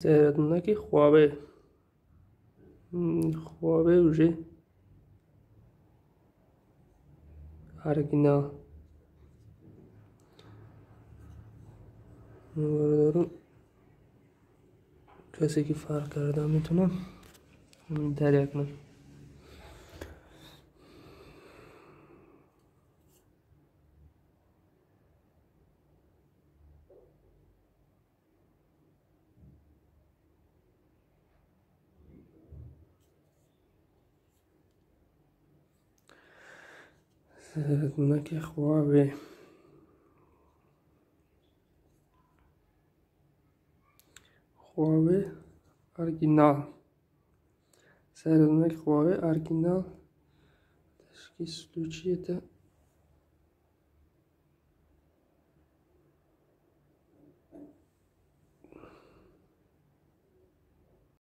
Северодонеки Huawei. Huawei уже оригинал. دارم کسی که فرق کرده میتونم درک کنم. سردونک Huawei. Huawei оригинал. Северодонеки Huawei оригинал. Случай это